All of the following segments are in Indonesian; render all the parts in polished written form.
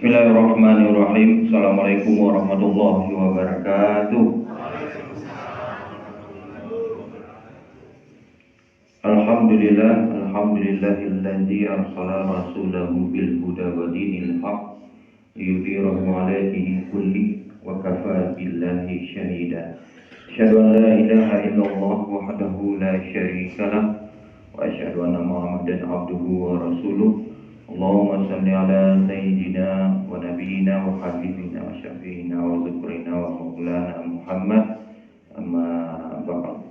Bismillahirrahmanirrahim. Assalamualaikum warahmatullahi wabarakatuh. Alhamdulillahilladzi arsala rasulahu bil huda wa dinil haqq liyudhhirahu 'ala dini kulli wa kafaa billahi shahida. Asyhadu an la ilaha illallah wahdahu la syarika lah wa asyhadu anna Muhammadan 'abduhu wa rasuluh. Allahumma salli ala sayyidina wa nabiyyina wa habibina wa syafi'ina wa zukrina wa maulana Muhammad, amma ba'd.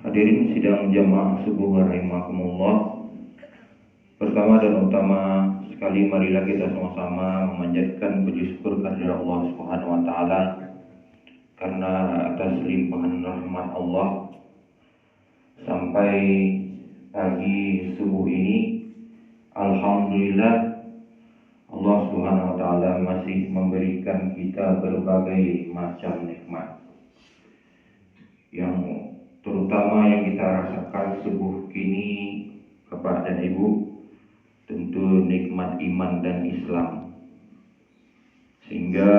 Hadirin sidang jamaah subuh rahimakumullah. Pertama dan utama sekali, marilah kita sama-sama memanjatkan puji syukur kepada Allah Subhanahu wa taala karena atas limpahan rahmat Allah sampai pagi subuh ini, alhamdulillah Allah Subhanahu wa taala masih memberikan kita berbagai macam nikmat. Yang terutama yang kita rasakan subuh kini, Bapak dan Ibu, tentu nikmat iman dan Islam. Sehingga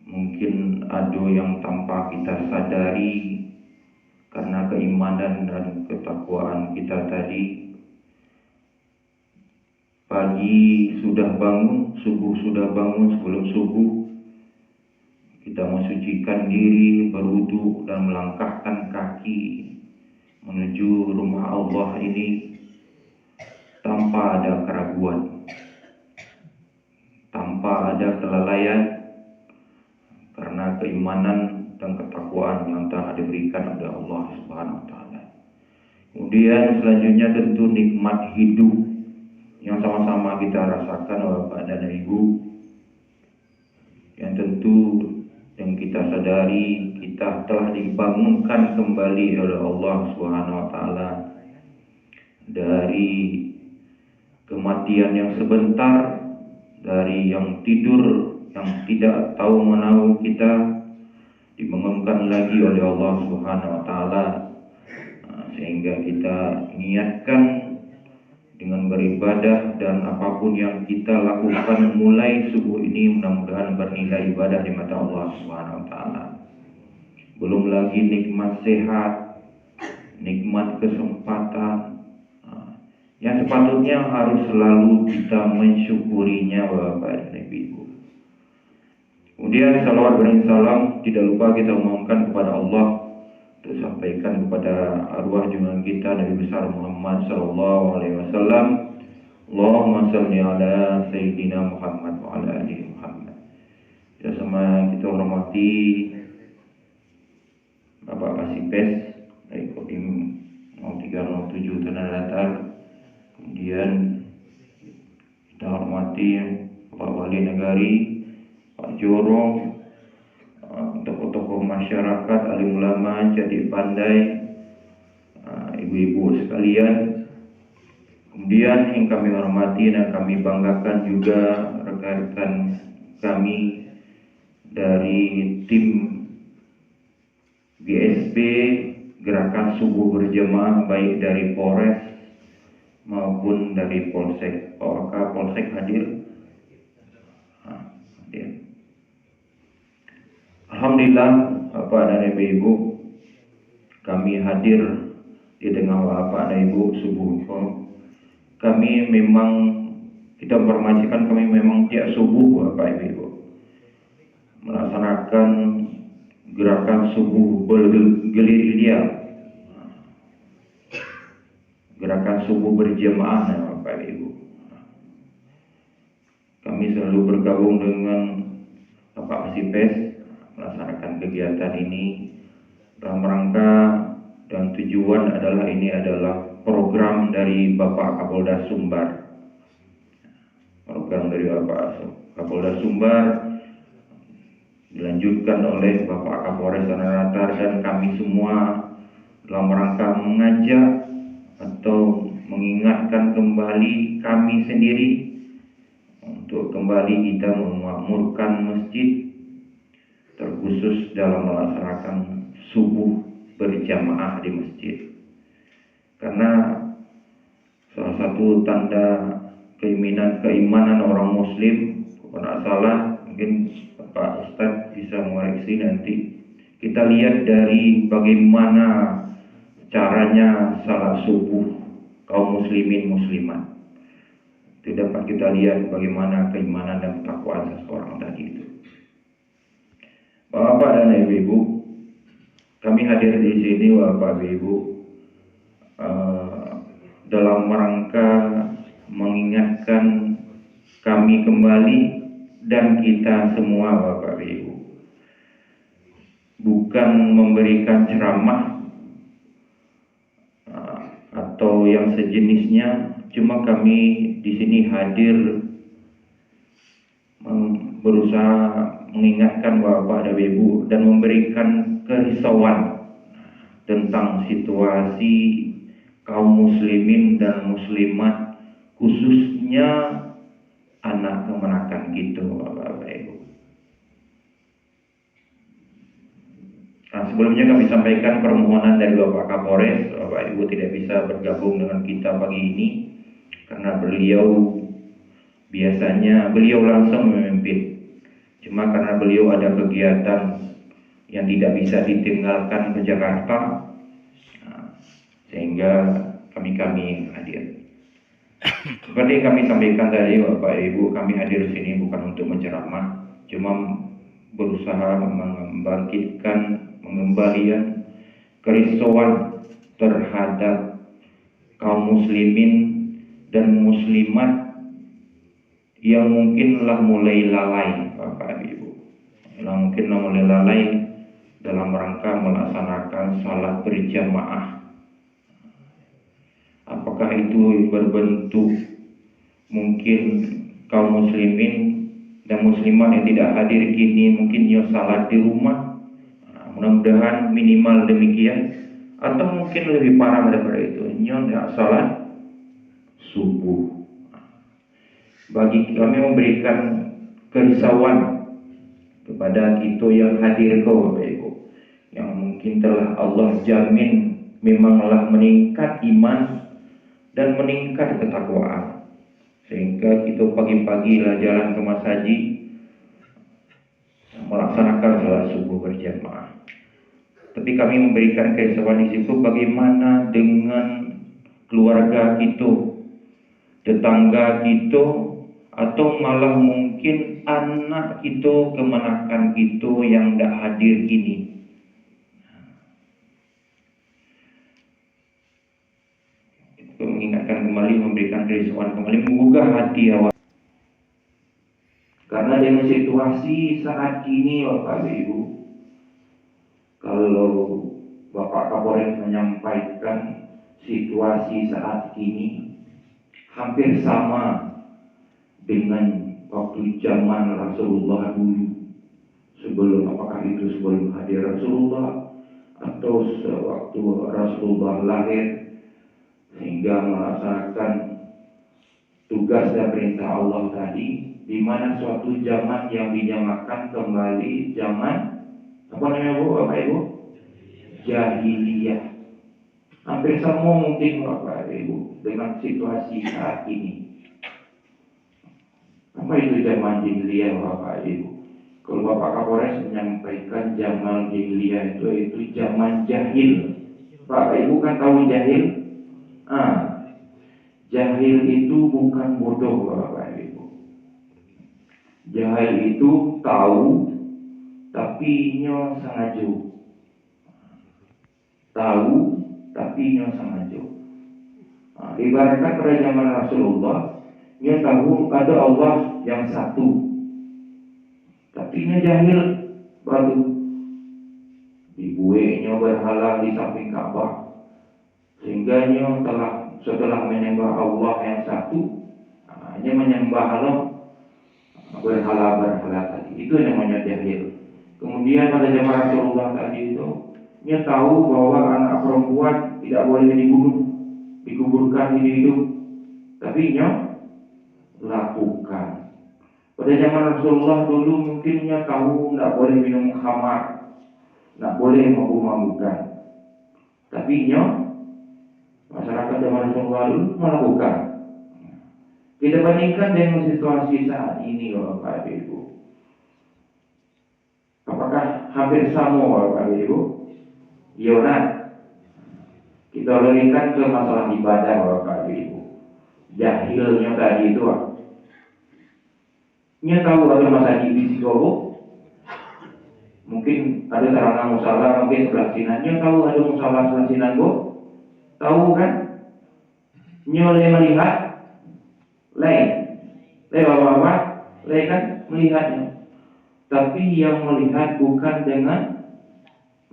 mungkin ada yang tanpa kita sadari, karena keimanan dan ketakwaan kita tadi, pagi sudah bangun, subuh sudah bangun, sebelum subuh kita mensucikan diri, berwudu dan melangkahkan kaki menuju rumah Allah ini tanpa ada keraguan, tanpa ada kelalaian, karena keimanan dan ketakwaan yang telah diberikan oleh Allah Subhanahu wa taala. Kemudian selanjutnya tentu nikmat hidup yang sama-sama kita rasakan Bapak dan Ibu, yang tentu yang kita sadari kita telah dibangunkan kembali oleh Allah Subhanahu wa taala dari kematian yang sebentar, dari yang tidur yang tidak tahu menahu, kita dibangunkan lagi oleh Allah Subhanahu wa taala, sehingga kita niatkan dengan beribadah, dan apapun yang kita lakukan mulai subuh ini mudah-mudahan bernilai ibadah di mata Allah Subhanahu wa taala. Belum lagi nikmat sehat, nikmat kesempatan, yang sepatutnya harus selalu kita mensyukurinya Bapak dan Ibu. Kemudian salawat dan salam tidak lupa kita umumkan kepada Allah, untuk sampaikan kepada arwah junjungan kita Nabi besar Muhammad sallallahu alaihi wasallam. Allahumma shalli ala sayyidina Muhammad wa ala ali Muhammad. Ya, sama kita hormati Bapak Kasipes dari Kodim 0307 Tanah Datar. Kemudian kita hormati Bapak Wali Negari, Pak Jorong, tokoh-tokoh masyarakat, alim ulama, jadi pandai, ibu-ibu sekalian. Kemudian yang kami hormati dan kami banggakan juga rekan-rekan kami dari tim GSP Gerakan Subuh Berjamaah, baik dari Polres maupun dari Polsek. Apakah Polsek hadir? Alhamdulillah Bapak dan Ibu, kami hadir di tengah Bapak dan Ibu subuh. Kami memang, kita informasikan, kami memang tiap subuh Bapak Ibu melaksanakan gerakan subuh bergerilya, gerakan subuh berjamaah Bapak Ibu. Kami selalu bergabung dengan Bapak Kasipes melaksanakan kegiatan ini dalam rangka dan tujuan adalah, ini adalah program dari Bapak Kapolda Sumbar. Program dari Bapak Kapolda Sumbar dilanjutkan oleh Bapak Kapolres Tanah Datar dan kami semua dalam rangka mengajak atau mengingatkan kembali kami sendiri untuk kembali kita memakmurkan masjid, terkhusus dalam melaksanakan subuh berjamaah di masjid. Karena salah satu tanda keimanan orang muslim. Kalau salah mungkin Pak Ustadz bisa mengoreksi nanti. Kita lihat dari bagaimana caranya salat subuh kaum muslimin muslimat. Itu dapat kita lihat bagaimana keimanan dan ketakwaan seseorang tadi itu. Bapak dan Ibu, kami hadir di sini Bapak Ibu dalam rangka mengingatkan kami kembali dan kita semua Bapak Ibu, bukan memberikan ceramah atau yang sejenisnya, cuma kami di sini hadir berusaha mengingatkan Bapak dan Ibu dan memberikan kerisauan tentang situasi kaum muslimin dan muslimat, khususnya anak kemenakan gitu Bapak Ibu. Nah, sebelumnya kami sampaikan permohonan dari Bapak Kapolres. Bapak Ibu tidak bisa bergabung dengan kita pagi ini karena beliau langsung memimpin. Cuma karena beliau ada kegiatan yang tidak bisa ditinggalkan ke Jakarta, sehingga kami hadir. Seperti yang kami sampaikan tadi Bapak Ibu, kami hadir di sini bukan untuk menceramah, cuma berusaha mengembalikan kerisauan terhadap kaum muslimin dan muslimat yang mungkinlah mulai lalai Bapak Ibu, dalam rangka melaksanakan salat berjamaah. Apakah itu berbentuk mungkin kaum muslimin dan muslimat yang tidak hadir kini mungkin nyo salat di rumah, mudah-mudahan minimal demikian, atau mungkin lebih parah daripada itu, nyo tidak salat subuh. Bagi kami memberikan kerisauan kepada kita yang hadir Bapak Ibu, yang mungkin telah Allah jamin memanglah meningkat iman dan meningkat ketakwaan, sehingga kita pagi-pagi lah jalan ke masjid melaksanakan salat subuh berjamaah. Tapi kami memberikan kerisauan di situ, bagaimana dengan keluarga kita, tetangga kita, atau malah mungkin anak kita, kemenakan kita yang tidak hadir kini. Mengingatkan kembali, memberikan kerisauan kembali, menggugah hati awak. Karena dengan situasi saat ini Bapak Ibu, kalau Bapak Kapolres menyampaikan situasi saat ini hampir sama dengan waktu zaman Rasulullah dulu. Apakah itu sebelum hadir Rasulullah atau sewaktu Rasulullah lahir, sehingga melaksanakan tugas dan perintah Allah tadi, di mana suatu zaman yang dinamakan kembali zaman apa namanya Bapak Ibu? Jahiliyah. Hampir sama mungkin Bapak Ibu dengan situasi saat ini. Apa itu zaman jahiliyah Bapak Ibu? Kalau Bapak Kapolres menyampaikan zaman jahiliyah itu zaman jahil. Bapak Ibu kan tahu jahil? Jahil itu bukan bodoh Bapak Ibu. Jahil itu tahu tapi nyo sengaja. Tahu tapi nyo sengaja. Ibaratkan pada zaman Rasulullah, nyo tahu ada Allah yang satu, tapi nyo jahil baru dibuat nyo berhala di samping Ka'bah, sehingga nyo setelah menyembah Allah yang satu, hanya menyembah Allah berhala tadi. Itu yang namanya jahil. Kemudian pada zaman Rasulullah tadi itu, dia tahu bahwa anak perempuan tidak boleh dibunuh, dikuburkan hidup, tapi dia lakukan. Pada zaman Rasulullah dulu mungkin dia tahu tidak boleh minum khamar, tidak boleh mabuk-mabukan, tapi dia masyarakat zaman Rasulullah dulu melakukan. Kita bandingkan dengan situasi saat ini, Bapak Ibu. Apakah hampir sama, Bapak Ibu? Iya, nah. Kita berikan ke masalah ibadah, Bapak Ibu. Jahilnya tadi itu, nya tahu ada masjid di Sikobo? Mungkin ada sarana musala, mungkin sebelah sinannya tahu ada musala sebelah sinan, Bu? Tahu kan? Nyoleh melihat, lain bapak-bapak, lain kan melihatnya. Tapi yang melihat bukan dengan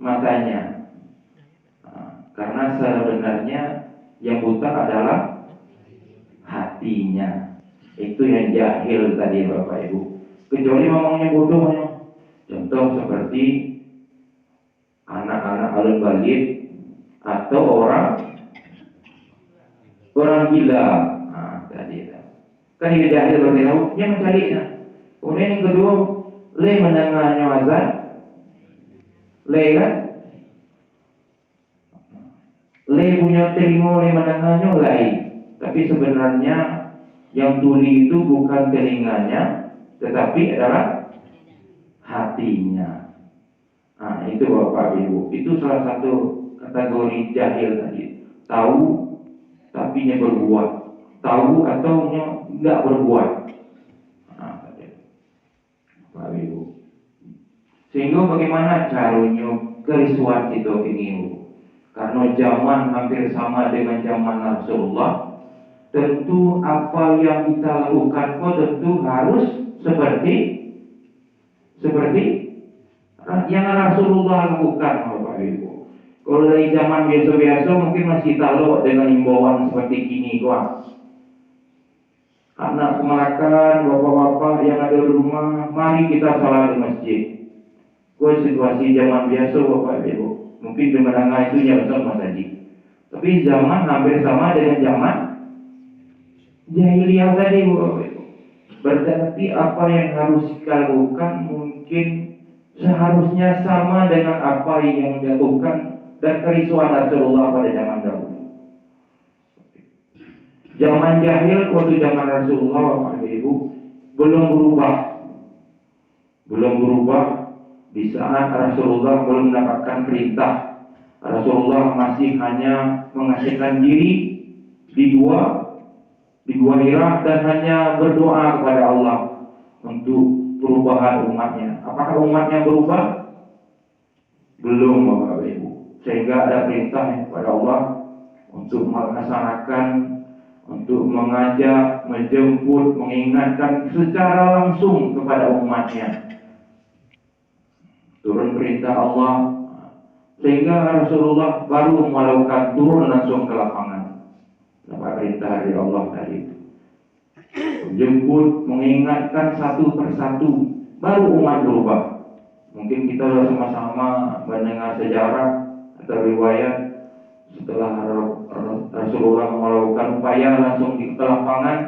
matanya, karena sebenarnya yang buta adalah hatinya. Itu yang jahil tadi, Bapak Ibu. Kecuali ngomongnya bodohnya. Contoh seperti anak-anak alun balik atau orang gila. Tadi kan dia jahil berarti tahu, dia mencarinya. Kemudian yang kedua, le mendengarnya azan, le kan, le punya telinga, le mendengarnya lain. Tapi sebenarnya yang tuli itu bukan telinganya, tetapi adalah hatinya. Nah, itu Bapak Ibu, itu salah satu kategori jahil tadi. Tahu tapi nya berbuat, tahu atau nya enggak berbuat. Nah, Bapak Ibu. Sehingga bagaimana caranya kerisuan itu ini? Karena zaman hampir sama dengan zaman Rasulullah. Tentu apa yang kita lakukan pun tentu harus seperti yang Rasulullah lakukan, Bapak Ibu. Kalau dari zaman biasa-biasa mungkin masih tahu dengan himbauan seperti ini, Tuan. Anak kemalakan, bapak-bapak yang ada di rumah, mari kita salat di masjid. Situasi zaman biasa, Bapak Ibu. Mungkin dengan itu yang sama tadi. Tapi zaman hampir sama dengan zaman jahiliyah tadi, Bapak Ibu. Berarti apa yang harus kita lakukan mungkin seharusnya sama dengan apa yang dilakukan dan kerisuan Rasulullah pada zaman dahulu. Zaman jahil waktu zaman Rasulullah, Bapak Ibu, belum berubah. Di saat Rasulullah belum mendapatkan perintah, Rasulullah masih hanya mengasihkan diri di gua Hira dan hanya berdoa kepada Allah untuk perubahan umatnya. Apakah umatnya berubah? Belum, Bapak Ibu. Sehingga ada perintah kepada Allah untuk melaksanakan, untuk mengajak, menjemput, mengingatkan secara langsung kepada umatnya. Turun perintah Allah, sehingga Rasulullah baru melakukan turun langsung ke lapangan. Dapat perintah dari Allah tadi itu. Menjemput, mengingatkan satu persatu, baru umat berubah. Mungkin kita sudah sama-sama mendengar sejarah atau riwayat setelah Rasulullah melakukan upaya langsung di lapangan,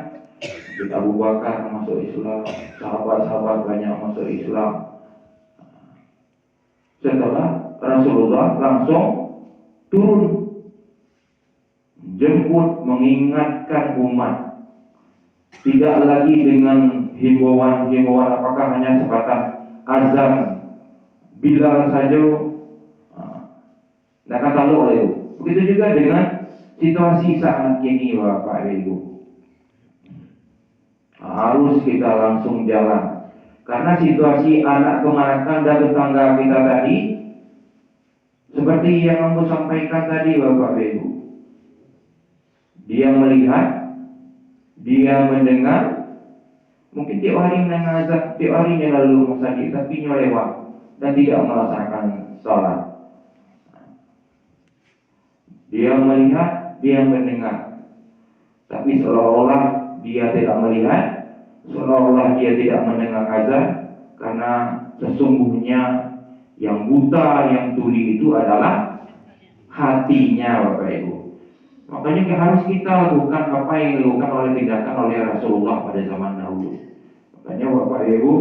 Abu Bakar masuk Islam, sahabat-sahabat banyak masuk Islam. Setelah Rasulullah langsung turun, jemput, mengingatkan umat. Tidak lagi dengan himbauan apakah hanya sebatas azan, Bilal saja. Nah, kata Allah itu. Begitu juga dengan situasi saat ini, Bapak Ibu. Harus kita langsung jalan. Karena situasi anak kemanakan dan tetangga kita tadi, seperti yang aku sampaikan tadi, Bapak Ibu. Dia melihat, dia mendengar, mungkin tiap hari mendengar azan, tiap hari dia lalu masjid, tapi dia lewat dan tidak melaksanakan sholat. Dia melihat, dia mendengar, tapi seolah-olah dia tidak melihat, seolah-olah dia tidak mendengar azan, karena sesungguhnya yang buta, yang tuli itu adalah hatinya, Bapak Ibu. Makanya harus kita lakukan apa yang dilakukan oleh tindakan oleh Rasulullah pada zaman dahulu. Makanya Bapak Ibu,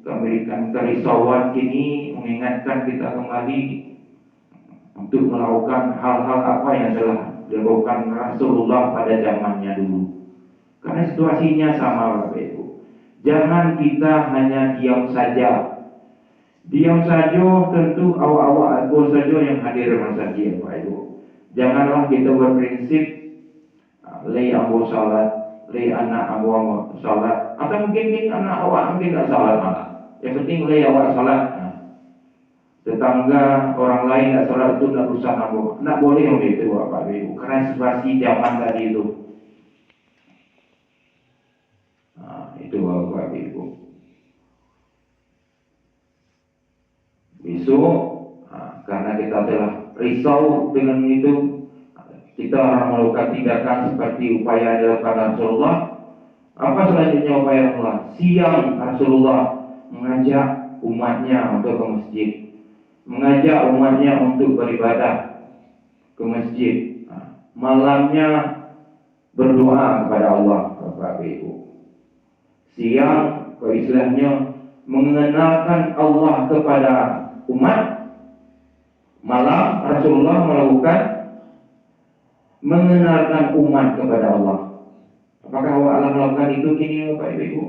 memberikan kerisauan ini mengingatkan kita kembali untuk melakukan hal-hal apa yang telah dilakukan Rasulullah pada zamannya dulu. Karena Karena situasinya sama Bapak Ibu. Jangan kita hanya diam saja. Diam saja tentu awak-awak aku saja yang hadir masjid Bapak Ibu. Janganlah kita berprinsip lay ambo salat, lay anak ambo salat, atau mungkin anak awak mungkin tak salat malah. Yang penting lay awak salat. Tetangga orang lain tak salat itu nak urusan ambo. Nak boleh begitu Bapak Ibu. Karena situasi zaman tadi itu. Itu Bapak Ibu. Besok karena kita telah risau dengan itu, kita harus melakukan tindakan seperti upaya yang dilakukan Rasulullah. Apa selanjutnya upaya Rasulullah? Siang Rasulullah mengajak umatnya untuk ke masjid, mengajak umatnya untuk beribadah ke masjid. Malamnya berdoa kepada Allah Bapak Ibu. Siang istilahnya mengenalkan Allah kepada umat. Malam Rasulullah melakukan mengenalkan umat kepada Allah. Apakah Allah melakukan itu kini Bapak Ibu?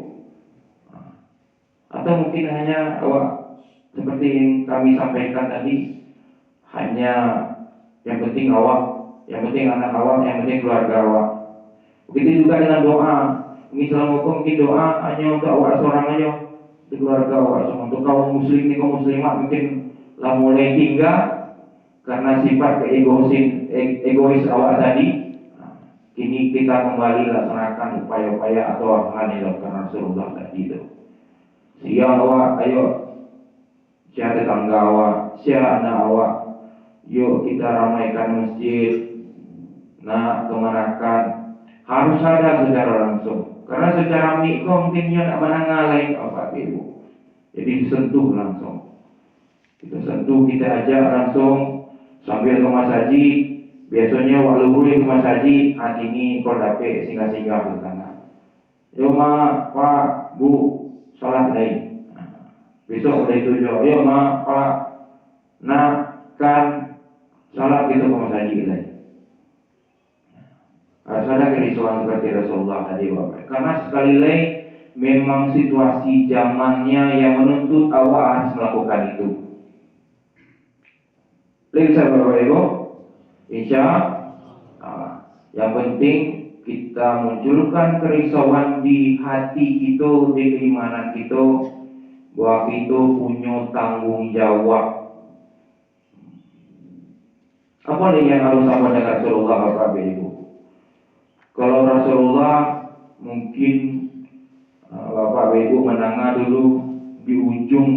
Atau mungkin hanya seperti yang kami sampaikan tadi, hanya yang penting awak, yang penting anak awak, yang penting keluarga awak. Begitu juga dengan doa. Mungkin doa hanya untuk awak seorang aja, untuk keluarga awak semua. Untuk kaum muslim ni kaum muslimat mungkin lah mulai tinggal karena sifat egois awak tadi. Kini kita kembali laksanakan upaya-upaya atau hal yang dilakukan Rasulullah tadi itu. Siang awak, ayo siapa tetangga awak, siapa anak awak, yuk kita ramaikan masjid. Nah, kemanakan harus ada secara langsung. Karena secara mikro mungkin dia tak menanggal lain Bapak Ibu. Jadi disentuh langsung. Kita sentuh, kita ajak langsung sambil ke masjid. Biasanya waktu boleh ke masjid, hati ini kau dapat singgah-singgah ke sana. Yo ma, Pak, Bu, salat lain. Besok udah itu jo. Yo ma, Pak, nak kan salat gitu ke masjid lain. Harus ada kerisauan seperti Rasulullah tadi Bapak. Karena sekali lagi memang situasi zamannya yang menuntut awak harus melakukan itu. Lihat Bapak Ibu, insya Allah. Yang penting kita munculkan kerisauan di hati kita, di keimanan kita, bahwa kita punya tanggung jawab. Apa nih yang harus sama dengan Rasulullah Bapak Ibu? Kalau Rasulullah mungkin Bapak Ibu menangah dulu di ujung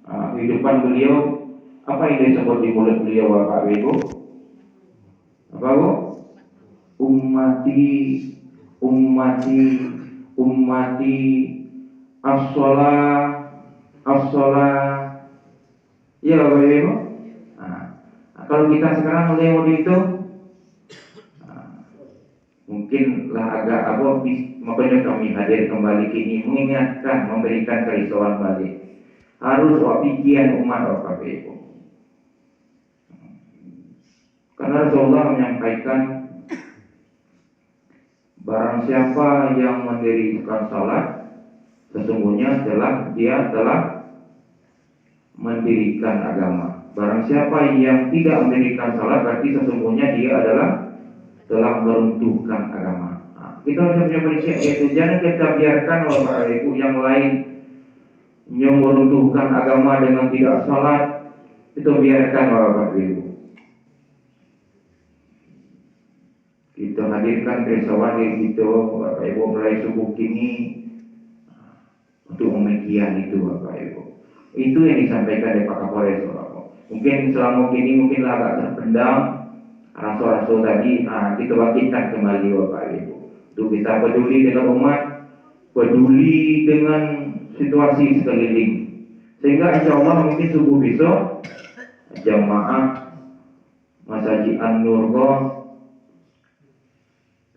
kehidupan beliau, apa yang disebut di mulut beliau Bapak Ibu? Apa Bu? Ummati, ummati, ummati, as-sholah, as-sholah. Ya Bapak Ibu. Kalau kita sekarang melihat itu, mungkinlah agak makanya kami hadir kembali kini mengingatkan, memberikan kerisauan balik. Harus pikiran umat Bapak Ibu. Karena Rasulullah menyampaikan, barang siapa yang mendirikan salat, sesungguhnya dia telah mendirikan agama. Barang siapa yang tidak mendirikan salat, berarti sesungguhnya dia telah meruntuhkan agama. Kita harus punya prinsip yaitu jangan kita biarkan Bapak Ibu yang lain yang meruntuhkan agama dengan tidak salat, itu biarkan Bapak Ibu. Kita hadirkan kerisauan diri kita Bapak Ibu mulai subuh kini untuk pemikiran itu Bapak Ibu. Itu yang disampaikan oleh Pak Kapolres Bapak. Mungkin selama ini mungkinlah agak terpendam rasul-rasul tadi, kita bangkitkan kembali Bapak Ibu. Untuk kita peduli dengan umat, peduli dengan situasi sekeliling. Sehingga insya Allah mungkin subuh besok jamaah Masjid An-Nur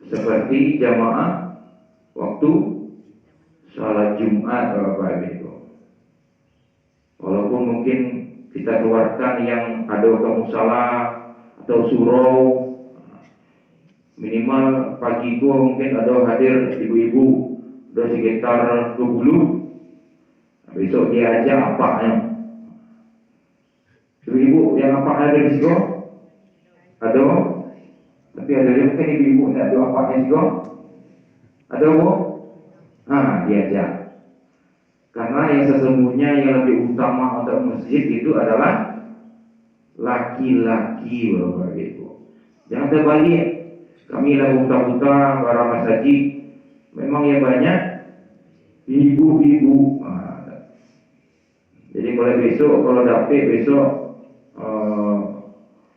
seperti jamaah waktu sholat Jumat Bapak Ibu. Walaupun mungkin kita keluarkan yang ada ke musalah atau surau, Minimal pagi itu mungkin ada hadir ibu-ibu udah sekitar 20. Besok dia ajak apaknya. Ibu-ibu yang apa ada di situ? Ada? Tapi ada yang mungkin ibu-ibu tidak ada apaknya juga. Ada bu? Diajak. Karena yang sesungguhnya yang lebih utama untuk masjid itu adalah laki-laki, Bapak Ibu. Jangan terbalik. Kami lah buta-buta para masjid. Memang yang banyak ibu-ibu. Jadi mulai besok kalau dapet besok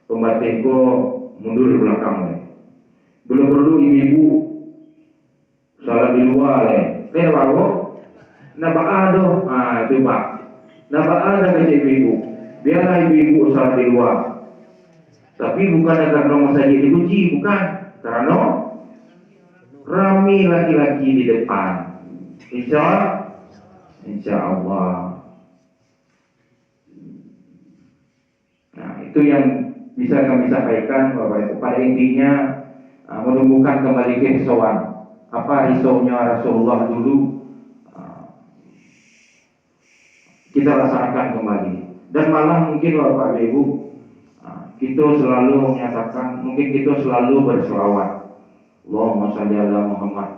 pembatinko mundur ke belakang. Belum perlu ibu-ibu salat di luar baru nabak ada. Itu Pak. Nabak ada ke ibu-ibu. Biarlah ibu-ibu salat di luar. Tapi bukan karena masjid dikunci, bukan. Karena ramai laki-laki di depan. Insya Allah. Nah, itu yang bisa kami sampaikan Bapak Ibu. Pada intinya menumbuhkan kembali kerisauan. Apa risaunya Rasulullah dulu kita laksanakan kembali. Dan malah mungkin Bapak Ibu kita selalu menyatakan, mungkin kita selalu berselawat Allahumma shalli ala Muhammad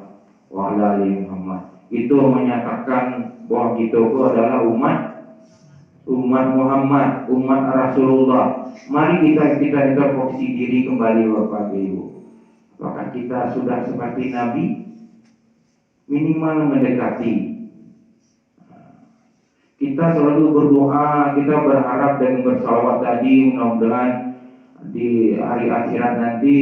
wa ala ali Muhammad. Itu menyatakan bahwa kita itu adalah umat Muhammad, umat Rasulullah. Mari kita introspeksi diri kembali Bapak Ibu. Apakah kita sudah seperti Nabi? Minimal mendekati. Kita selalu berdoa, kita berharap dan bersalawat tadi, mudah-mudahan di hari akhirat nanti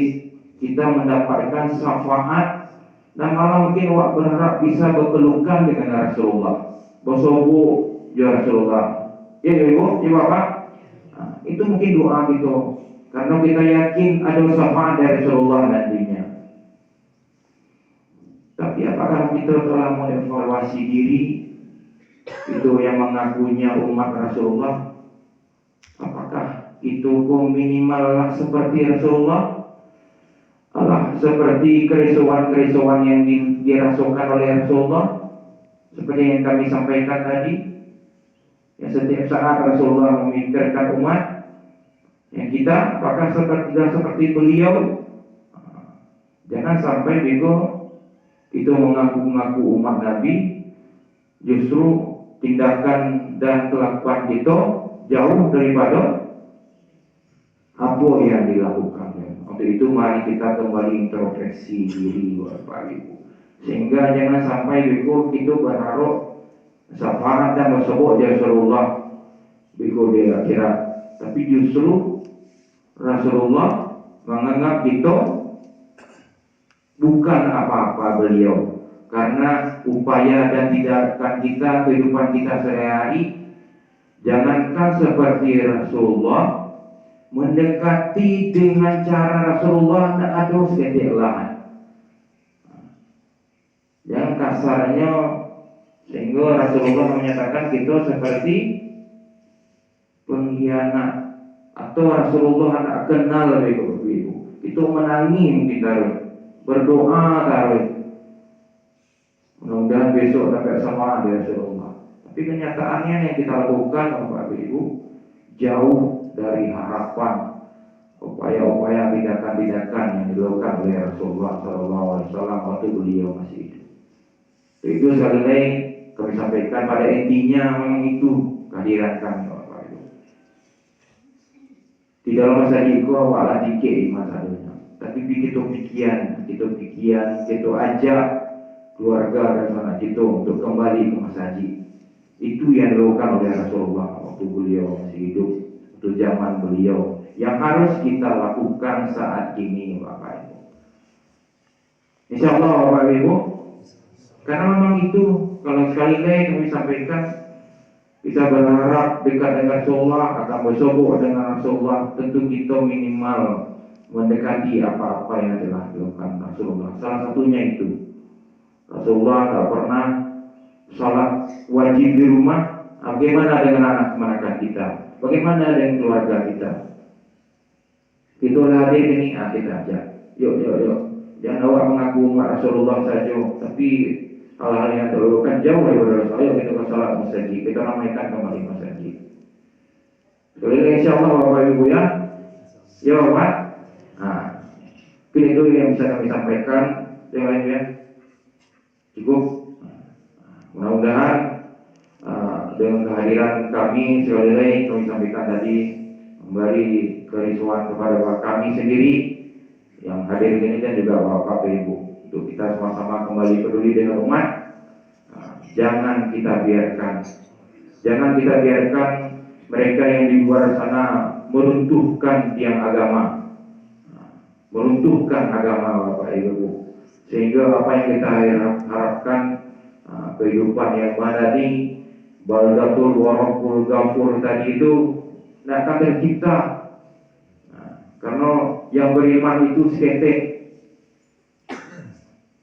kita mendapatkan syafaat, dan malah mungkin berharap bisa berpelukan dengan Rasulullah. Bersobu ya Rasulullah. Ya Ibu, ya Bapak. Itu mungkin doa gitu. Karena kita yakin ada syafaat dari Rasulullah nantinya. Tapi apakah kita telah mengevaluasi diri? Itu yang mengakunya umat Rasulullah. Apakah itu minimal seperti Rasulullah? Seperti kerisauan yang dirasakan oleh Rasulullah, seperti yang kami sampaikan tadi. Ya, setiap saat Rasulullah memikirkan umat. Yang kita apakah seperti beliau? Jangan sampai itu mengaku-ngaku umat Nabi, justru tindakan dan kelakuan kita jauh daripada apa yang dilakukan. Untuk itu mari kita kembali introspeksi diri Bapak Ibu, sehingga jangan sampai kita berharap syafaat dan bersobo dari Rasulullah di akhirat, tapi justru Rasulullah menganggap kita bukan apa-apa beliau. Karena upaya dan tindakan kita, kehidupan kita sehari-hari, jangankan seperti Rasulullah, mendekati dengan cara Rasulullah tidak ada seketik lahan. Yang kasarnya, sehingga Rasulullah menyatakan kita seperti pengkhianat, atau Rasulullah tidak kenal lebih begitu. Itu menangis kita berdoa taruh. Mudah-mudahan besok dapat sama dari Rasulullah. Tapi kenyataannya yang kita lakukan Bapak Ibu jauh dari harapan upaya-upaya tindakan-tindakan yang dilakukan oleh Rasulullah SAW waktu beliau masih hidup. Itu sekali lagi kami sampaikan, pada intinya memang itu kehadiran kami Bapak Ibu. Di dalam masa itu awalnya dikit masalahnya, tapi kita pikiran, kita ajak keluarga dan anak kita untuk kembali ke masjid. Itu yang dilakukan oleh Rasulullah waktu beliau masih hidup, waktu zaman beliau, yang harus kita lakukan saat ini Bapak Ibu. Insya Allah Bapak Ibu, karena memang itu kalau sekali lagi kami sampaikan, kita berharap dekat dengan Rasulullah, akan bersobo dengan Rasulullah, tentu kita minimal mendekati apa-apa yang telah dilakukan Rasulullah. Salah satunya itu Rasulullah tak pernah sholat wajib di rumah. Bagaimana dengan anak-anak kita? Bagaimana dengan keluarga kita? Kita hadir ini, kita ajak. Yuk. Jangan awak mengaku umat Rasulullah saja, tapi hal-hal yang terlalukan jauh daripada Rasul. Ayo kita ke salat masjid, kita ramaikan kembali masjid. Boleh insya Allah Bapak Ibu ya. Ya Bapak. Nah, mungkin itu yang bisa kami sampaikan. Yang lain ya. Cukup. Mudah-mudahan dengan kehadiran kami sekali lagi kami sampaikan tadi memberi kerisauan kepada kami sendiri yang hadir ini dan juga Bapak Ibu untuk kita sama-sama kembali peduli dengan umat. Jangan kita biarkan mereka yang di luar sana meruntuhkan tiang agama, meruntuhkan agama Bapak Ibu, sehingga apa yang kita harapkan kehidupan yang madani, baldatul warahul ghafur tadi itu tidak akan tercipta, karena yang beriman itu seketek.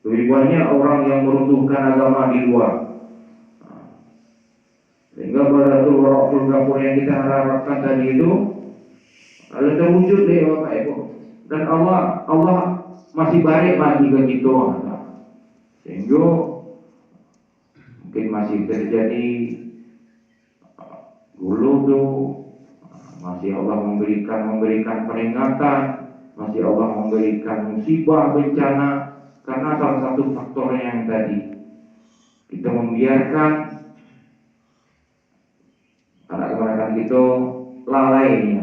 Lebih banyak orang yang meruntuhkan agama di luar, sehingga baldatul warahul ghafur yang kita harapkan tadi itu ada terwujud deh Bapak Ibu. Dan Allah masih baik bagi ke kita, sehingga mungkin masih terjadi guludu, masih Allah memberikan peringatan, masih Allah memberikan musibah bencana karena salah satu faktor yang tadi kita membiarkan anak-anak kita lalai,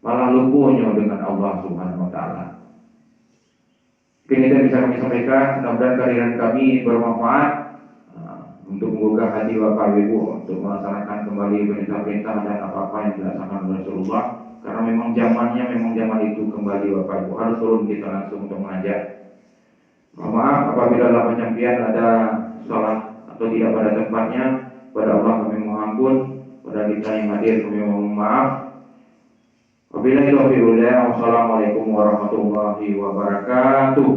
malah lupunya dengan Allah Subhanahu wa taala. Mungkin itu bisa kami sampaikan, mudah-mudahan kehadiran kami bermanfaat untuk menggugah hati Bapak Ibu untuk melaksanakan kembali perintah-perintah dan apa-apa yang dilaksanakan oleh Rasulullah, karena memang zaman itu kembali Bapak Ibu harus turun kita langsung untuk mengajar. Mohon maaf apabila dalam penyampaian ada salah atau tidak pada tempatnya, pada Allah kami mohon ampun, pada kita yang hadir kami mohon maaf. Wabillahi taufiq wal hidayah. Wassalamualaikum warahmatullahi wabarakatuh.